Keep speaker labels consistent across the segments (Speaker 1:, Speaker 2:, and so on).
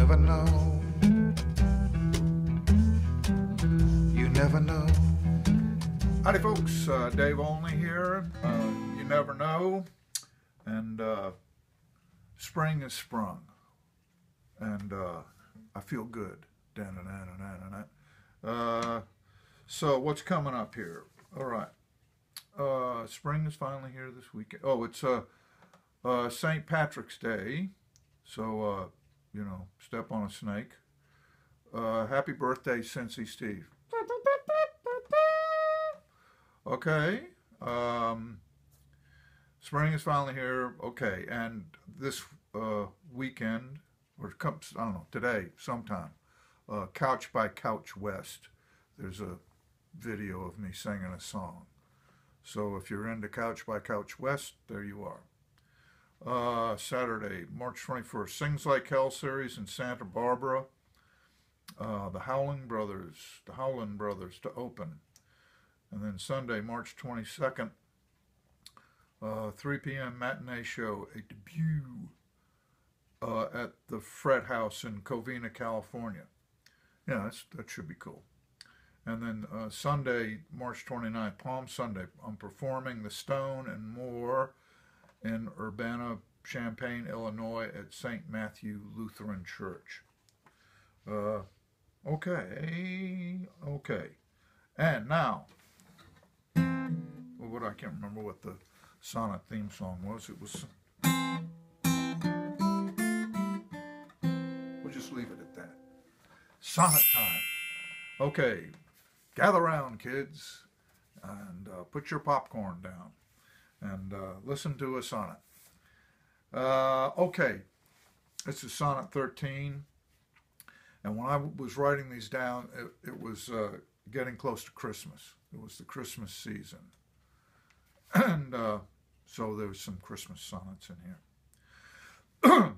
Speaker 1: never know. You never know. Howdy folks, Dave Olney here. You never know. And spring is sprung. And I feel good. So what's coming up here? All right. Spring is finally here this weekend. Oh, it's St. Patrick's Day. So, you know, step on a snake. Happy birthday, Cincy Steve. Okay. Spring is finally here. Okay. And this weekend, or comes, I don't know, today, sometime, Couch by Couch West, there's a video of me singing a song. So if you're into Couch by Couch West, there you are. Saturday, March 21st, Sings Like Hell series in Santa Barbara. The Howling Brothers to open. And then Sunday, March 22nd, 3 p.m. matinee show, a debut at the Fret House in Covina, California. Yeah, that should be cool. And then Sunday, March 29th, Palm Sunday, I'm performing The Stone and More in Urbana-Champaign, Illinois at St. Matthew Lutheran Church. Okay. And now, I can't remember what the Sonnet theme song was. It was, we'll just leave it at that. Sonnet time. Okay, gather round, kids, and put your popcorn down and listen to a sonnet. Okay, this is Sonnet 13, and when I was writing these down, it was getting close to Christmas. It was the Christmas season, and so there's some Christmas sonnets in here.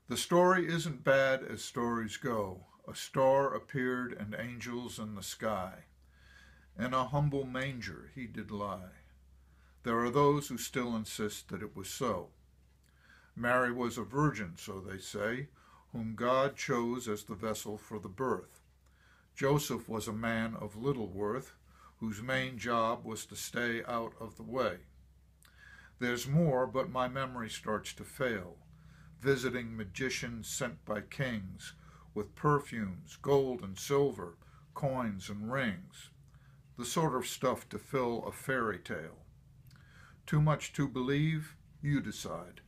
Speaker 1: The story isn't bad as stories go. A star appeared and angels in the sky. In a humble manger he did lie. There are those who still insist that it was so. Mary was a virgin, so they say, whom God chose as the vessel for the birth. Joseph was a man of little worth, whose main job was to stay out of the way. There's more, but my memory starts to fail, visiting magicians sent by kings, with perfumes, gold and silver, coins and rings, the sort of stuff to fill a fairy tale. Too much to believe? You decide.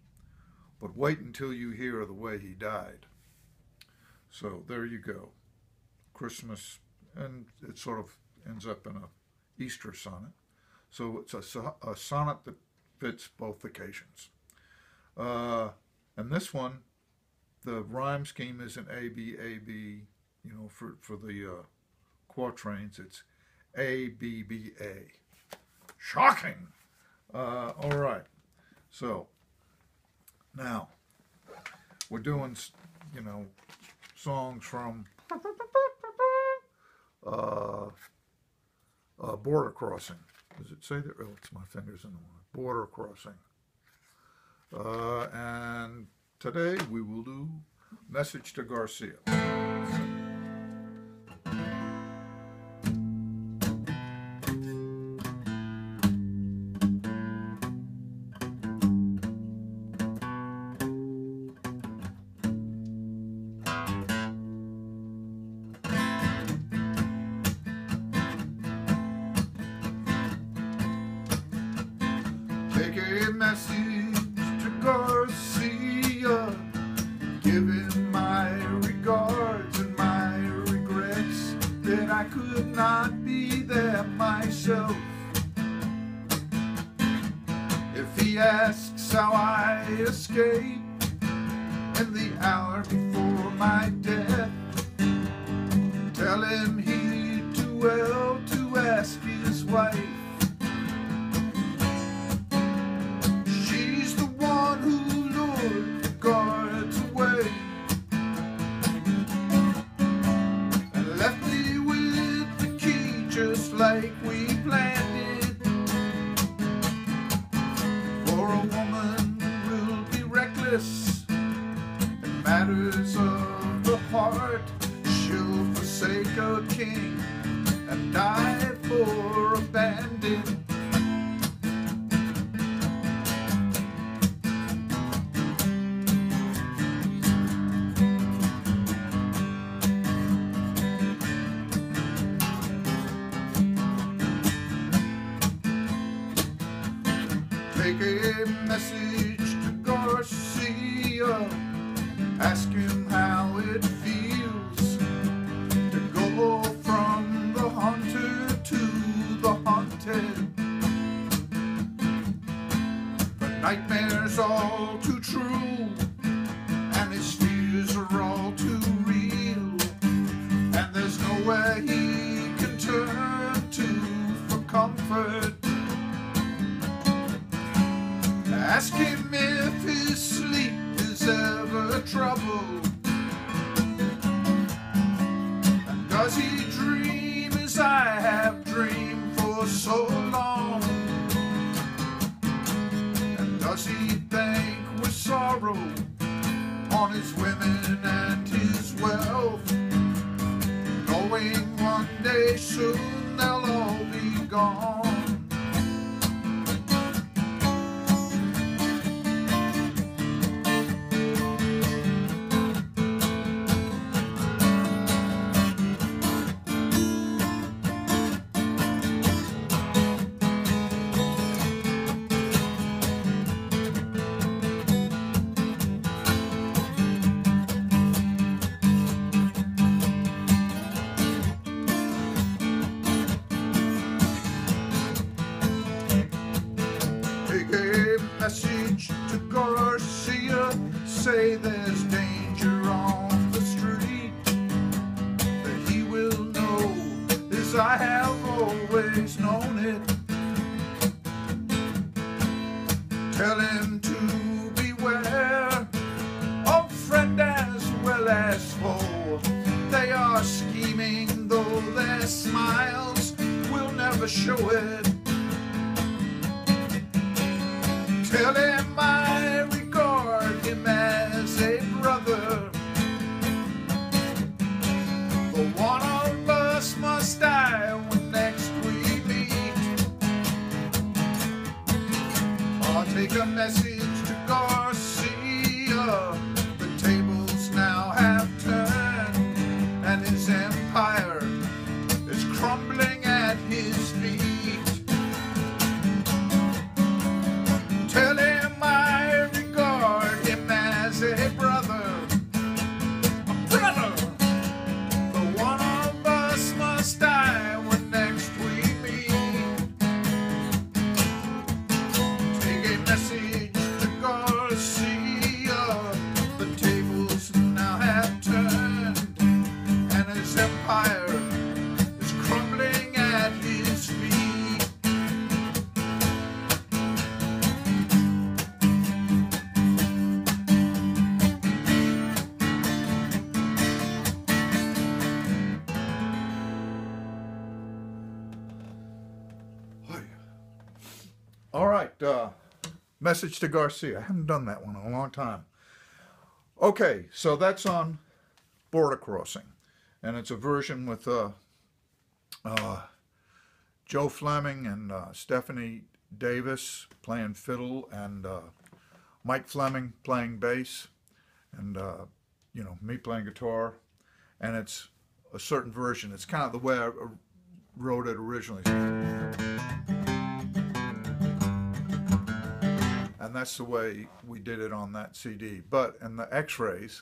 Speaker 1: But wait until you hear the way he died. So there you go. Christmas, and it sort of ends up in a Easter sonnet. So it's a sonnet that fits both occasions. And this one, the rhyme scheme isn't A, B, A, B, you know, for the quatrains, it's A, B, B, A. Shocking! All right. So, now, we're doing, you know, songs from Border Crossing. Does it say that? Oh, it's my fingers in the water. Border Crossing. And today we will do Message to Garcia. Take a message to Garcia, give him my regards and my regrets that I could not be there myself. If he asks how I escaped in the hour before my death, tell him he'd do well to ask his wife. Like we planned it, for a woman will be reckless and matters of the heart. She'll forsake a king and die for a bandit. Take a message to Garcia, ask him how it feels to go from the hunter to the hunted. The nightmare's all too true, and his fears are all too real, and there's nowhere he can turn to for comfort. Ask him if his sleep is ever troubled, and does he dream as I have dreamed for so long, and does he think with sorrow on his women and his wealth, knowing one day soon they'll all be gone. Message to Garcia, say there's danger on the street, that he will know as I have always known it. Tell him to beware of friend as well as foe. They are scheming, though their smiles will never show it. Tell him I regard him as a brother. The one of us must die when next we meet. I'll take a message to Garcia. The tables now have turned, and his empire is crumbling at his feet. Tell him I regard him as a brother. A brother! The one of us must die when next we meet. Take a message to Garcia. The tables now have turned, and his empire is crumbling at his feet. All right, message to Garcia. I haven't done that one in a long time. Okay, so that's on Border Crossing, and it's a version with Joe Fleming and Stephanie Davis playing fiddle, and Mike Fleming playing bass, and you know, me playing guitar, and it's a certain version. It's kind of the way I wrote it originally. And that's the way we did it on that CD. But in the X-Rays,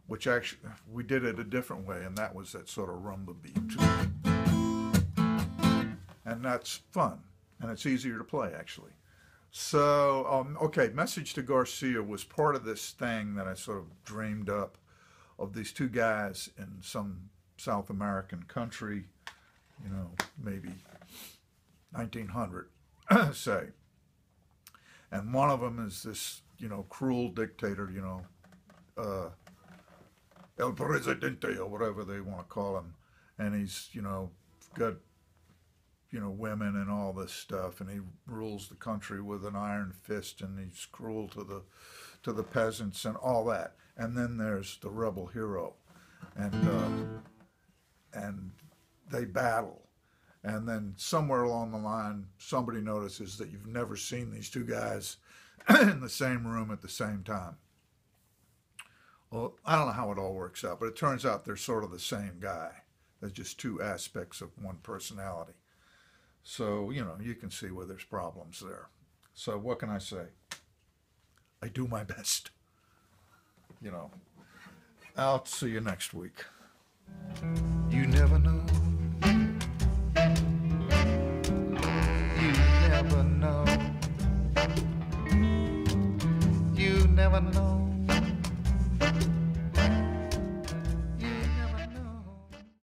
Speaker 1: which actually, we did it a different way, and that was that sort of rumba beat. And that's fun, and it's easier to play, actually. So, okay, Message to Garcia was part of this thing that I sort of dreamed up of these two guys in some South American country, you know, maybe 1900, say. And one of them is this, you know, cruel dictator, you know, El Presidente or whatever they want to call him. And he's, you know, got, you know, women and all this stuff, and he rules the country with an iron fist, and he's cruel to the peasants and all that. and then there's the rebel hero, and they battle. And then somewhere along the line, somebody notices that you've never seen these two guys in the same room at the same time. Well, I don't know how it all works out, but it turns out they're sort of the same guy. There's just two aspects of one personality. So, you can see where there's problems there. So what can I say? I do my best. I'll see you next week. You never know. You never know. You never know.